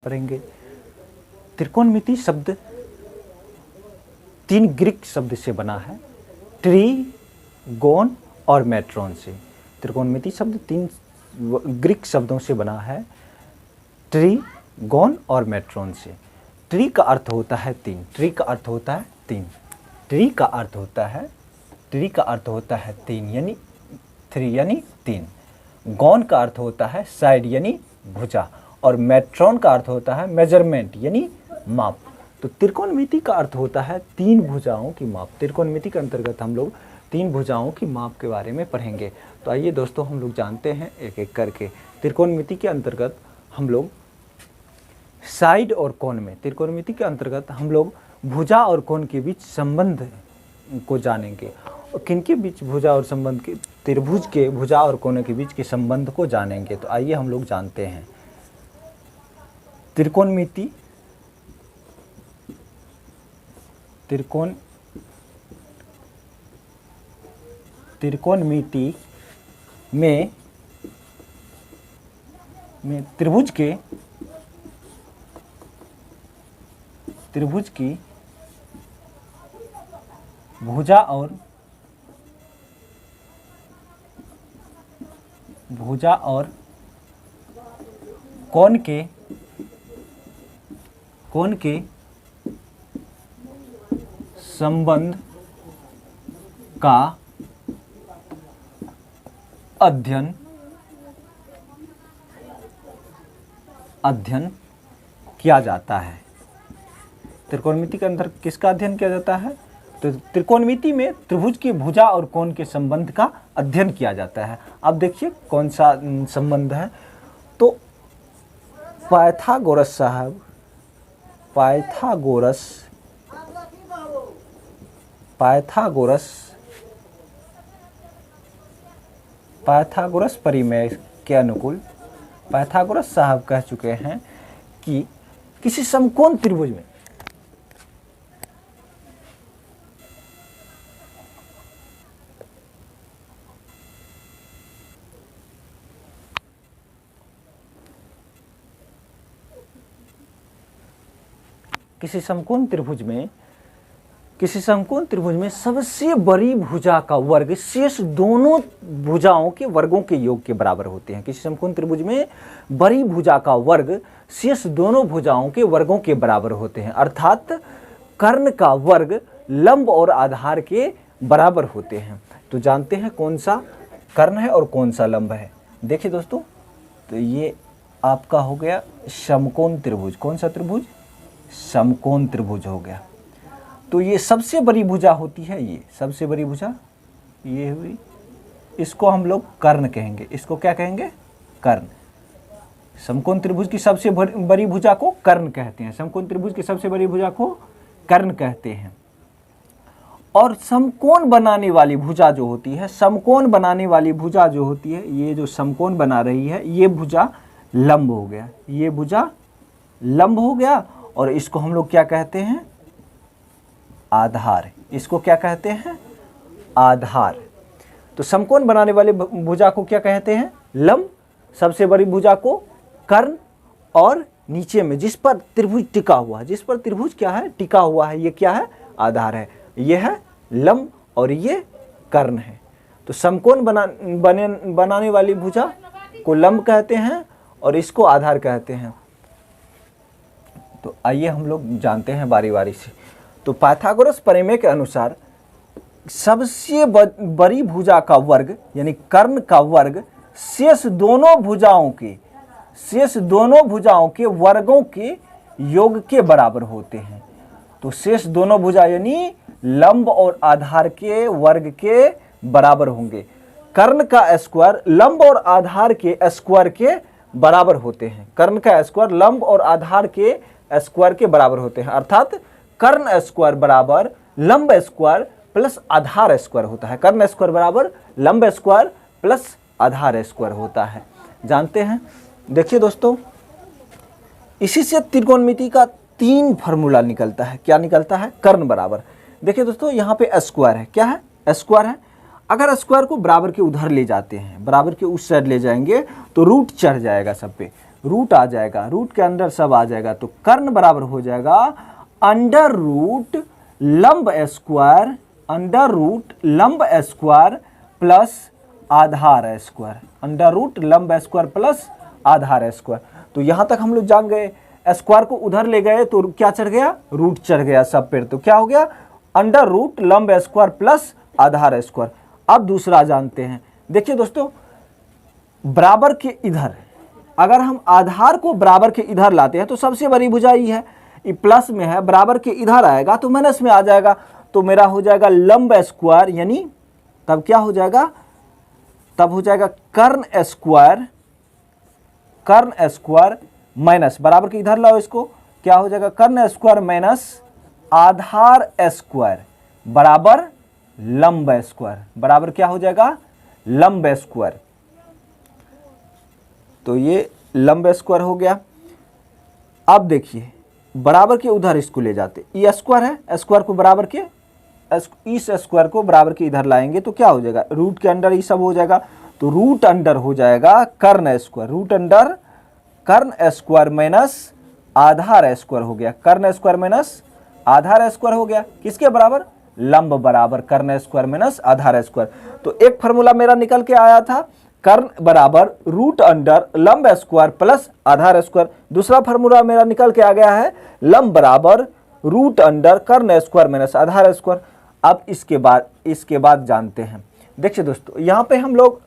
पढ़ेंगे। त्रिकोणमिति शब्द 3 ग्रीक शब्द से बना है, ट्री, गोन और मेट्रोन से। त्रिकोणमिति शब्द 3 ग्रीक शब्दों से बना है, ट्री, गोन और मेट्रोन से। ट्री का अर्थ होता है 3, ट्री का अर्थ होता है 3, ट्री का अर्थ होता है, ट्री का अर्थ होता है 3 यानी 3 यानी 3। गोन का अर्थ होता है साइड यानी भुजा, और मेट्रोन का अर्थ होता है मेजरमेंट यानी माप। तो त्रिकोणमिति का अर्थ होता है 3 भुजाओं की माप। त्रिकोणमिति के अंतर्गत हम लोग 3 भुजाओं की माप के बारे में पढ़ेंगे। तो आइए दोस्तों हम लोग जानते हैं एक एक करके। त्रिकोणमिति के अंतर्गत हम लोग साइड और कोण में, त्रिकोणमिति के अंतर्गत हम लोग भुजा और कोण के बीच संबंध को जानेंगे। और किनके बीच भुजा और संबंध के, त्रिभुज के भुजा और कोण के बीच के संबंध को जानेंगे। तो आइए हम लोग जानते हैं। त्रिकोणमिति त्रिकोणमिति में त्रिभुज की भुजा और कोण के संबंध का अध्ययन किया जाता है। त्रिकोणमिति के अंदर किसका अध्ययन किया जाता है? तो त्रिकोणमिति में त्रिभुज की भुजा और कोण के संबंध का अध्ययन किया जाता है। अब देखिए कौन सा संबंध है। तो पाइथागोरस साहब, पाइथागोरस परिमेय के अनुकूल पाइथागोरस साहब कह चुके हैं कि किसी समकोण त्रिभुज में किसी समकोण त्रिभुज में सबसे बड़ी भुजा का वर्ग शेष दोनों भुजाओं के वर्गों के योग के बराबर होते हैं। किसी समकोण त्रिभुज में बड़ी भुजा का वर्ग शेष दोनों भुजाओं के वर्गों के बराबर होते हैं, अर्थात कर्ण का वर्ग लंब और आधार के बराबर होते हैं। तो जानते हैं कौन सा कर्ण है और कौन सा लंब है। देखिए दोस्तों, तो ये आपका हो गया समकोण त्रिभुज। कौन सा त्रिभुज? समकोण त्रिभुज हो गया। तो ये सबसे बड़ी भुजा होती है, ये सबसे बड़ी भुजा ये हुई, इसको हम लोग कर्ण कहेंगे। इसको क्या कहेंगे? कर्ण। समकोण त्रिभुज की सबसे बड़ी भुजा को कर्ण कहते हैं। समकोण त्रिभुज की सबसे बड़ी भुजा को कर्ण कहते हैं। और समकोण बनाने वाली भुजा जो होती है, समकोण बनाने वाली भुजा जो होती है, ये जो समकोण बना रही है, ये भुजा लंब हो गया, ये भुजा लंब हो गया। और इसको हम लोग क्या कहते हैं? आधार। इसको क्या कहते हैं? आधार। तो समकोण बनाने वाले भुजा को क्या कहते हैं? लंब। सबसे बड़ी भुजा को कर्ण, और नीचे में जिस पर त्रिभुज टिका हुआ है, जिस पर त्रिभुज क्या है? टिका हुआ है, ये क्या है? आधार है। ये है लंब और ये कर्ण है। तो समकोण बनाने वाली भुजा को लंब कहते हैं और इसको आधार कहते हैं। तो आइए हम लोग जानते हैं बारी बारी से। तो पाइथागोरस प्रमेय के अनुसार सबसे बड़ी भुजा का वर्ग यानी कर्ण का वर्ग शेष दोनों भुजाओं के वर्गों के योग के बराबर होते हैं। तो शेष दोनों भुजा यानी लंब और आधार के वर्ग के बराबर होंगे। कर्ण का स्क्वायर लंब और आधार के स्क्वायर के बराबर होते हैं। कर्ण का स्क्वायर लंब और आधार के स्क्वायर के बराबर होते हैं, अर्थात कर्ण स्क्वायर बराबर लंब स्क्वायर प्लस आधार स्क्वायर होता है। कर्ण स्क्वायर बराबर लंब स्क्वायर प्लस आधार स्क्वायर होता है। जानते हैं? देखिए दोस्तों, इसी से त्रिकोणमिति का 3 फार्मूला निकलता है। क्या निकलता है? कर्ण बराबर। देखिए दोस्तों, यहाँ पे स्क्वायर है। क्या है? स्क्वायर है। अगर स्क्वायर को बराबर के उधर ले जाते हैं, बराबर के उस साइड ले जाएंगे तो रूट चढ़ जाएगा सब पे। रूट आ जाएगा, रूट के अंदर सब आ जाएगा, तो कर्ण बराबर हो जाएगा अंडर रूट लंब स्क्वायर, अंडर रूट लंब स्क्वायर प्लस आधार स्क्वायर, अंडर रूट लंब स्क्वायर प्लस आधार स्क्वायर। तो यहां तक हम लोग जान गए, स्क्वायर को उधर ले गए तो क्या चढ़ गया, रूट चढ़ गया सब पे, तो क्या हो गया अंडर रूट लंब स्क्वायर प्लस आधार स्क्वायर। अब दूसरा जानते हैं, देखिए दोस्तों, बराबर के इधर अगर हम आधार को बराबर के इधर लाते हैं तो सबसे बड़ी भुजा ही है, ये प्लस में है, बराबर के इधर आएगा तो माइनस में आ जाएगा, तो मेरा हो जाएगा लंब स्क्वायर, यानी तब क्या हो जाएगा, तब हो जाएगा कर्ण स्क्वायर, कर्ण स्क्वायर माइनस बराबर के इधर लाओ इसको, क्या हो जाएगा कर्ण स्क्वायर माइनस आधार स्क्वायर बराबर लंब स्क्वायर, बराबर क्या हो जाएगा लंब स्क्वायर। तो ये लंब स्क्वायर हो गया। अब देखिए बराबर के उधर इसको ले जाते, ये स्क्वायर है, स्क्वायर को बराबर के, इस स्क्वायर को बराबर के इधर लाएंगे तो क्या हो जाएगा, रूट के अंडर ये सब हो जाएगा, तो रूट अंडर हो जाएगा कर्ण स्क्वायर, रूट अंडर कर्ण स्क्वायर माइनस आधार स्क्वायर हो गया, कर्ण स्क्वायर माइनस आधार स्क्वायर हो गया, किसके बराबर, लंब बराबर कर्ण स्क्वायर माइनस आधार स्क्वायर। तो एक फार्मूला मेरा निकल के आया था, कर्ण बराबर रूट अंडर लंब स्क्वायर प्लस आधार स्क्वायर। दूसरा फार्मूला मेरा निकल के आ गया है, लंब बराबर रूट अंडर कर्ण स्क्वायर माइनस आधार स्क्वायर। अब इसके बाद जानते हैं, देखिए दोस्तों, यहाँ पे हम लोग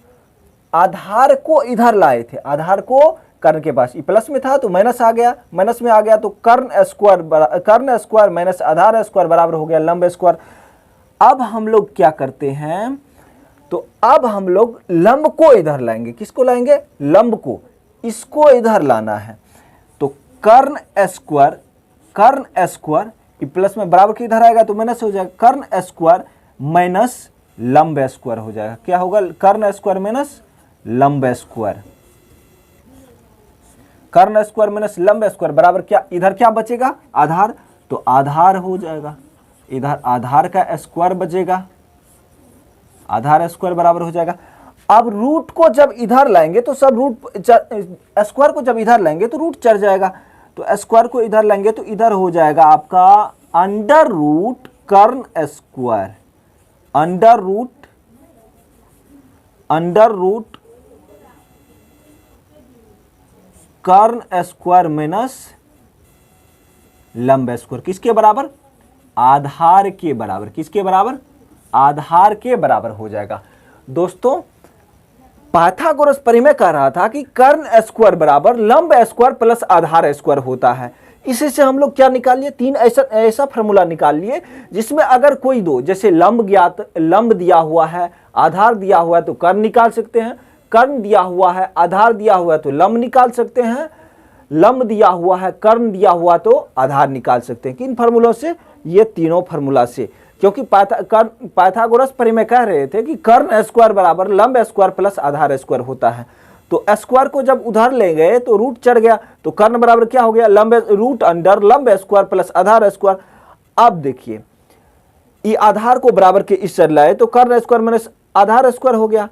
आधार को इधर लाए थे, आधार को कर्ण के पास, ये प्लस में था तो माइनस आ गया, माइनस में आ गया तो कर्ण स्क्वायर माइनस आधार स्क्वायर बराबर हो गया लंब स्क्वायर। अब हम लोग क्या करते हैं, तो अब हम लोग लंब को इधर लाएंगे, किसको लाएंगे, लंब को, इसको इधर लाना है, तो कर्ण स्क्वायर ये प्लस में बराबर के इधर आएगा तो माइनस हो जाएगा, कर्ण स्क्वायर माइनस लंब स्क्वायर हो जाएगा, क्या होगा कर्ण स्क्वायर माइनस लंब स्क्वायर, कर्ण स्क्वायर माइनस लंब स्क्वायर बराबर क्या, इधर क्या बचेगा आधार, तो आधार हो जाएगा, इधर आधार का स्क्वायर बचेगा, आधार स्क्वायर बराबर हो जाएगा। अब रूट को जब इधर लाएंगे तो सब रूट, स्क्वायर को जब इधर लाएंगे तो रूट चढ़ जाएगा, तो स्क्वायर को इधर लाएंगे तो इधर हो जाएगा आपका अंडर रूट कर्ण स्क्वायर, अंडर रूट कर्ण स्क्वायर माइनस लंब स्क्वायर, किसके बराबर, आधार के बराबर, किसके बराबर, आधार के बराबर हो जाएगा। दोस्तों पाइथागोरस परिमेय कह रहा था कि कर्ण स्क्वायर बराबर लंब स्क्वायर प्लस आधार स्क्वायर होता है। इसी से हम लोग क्या निकाल लिए, तीन ऐसा फार्मूला निकाल लिए जिसमें अगर कोई दो, जैसे लंब दिया हुआ है, आधार दिया हुआ है तो कर्ण निकाल सकते हैं, कर्ण दिया हुआ है, आधार दिया हुआ है तो लंब निकाल सकते हैं, लंब दिया हुआ है, कर्ण दिया हुआ तो आधार निकाल सकते हैं। किन फार्मूलों से, ये तीनों फार्मूला से, क्योंकि पाइथागोरस परिमेय कह रहे थे कि कर्ण स्क्वायर बराबर लंब स्क्वायर प्लस आधार स्क्वायर होता है, तो स्क्वायर को जब उधर ले गए तो रूट चढ़ गया, तो कर्ण बराबर क्या हो गया, लंब रूट अंडर लंब स्क्वायर प्लस आधार स्क्वायर। अब देखिए ये आधार को बराबर के इस चढ़ लाए तो कर्ण स्क्वायर माइनस आधार स्क्वायर हो गया,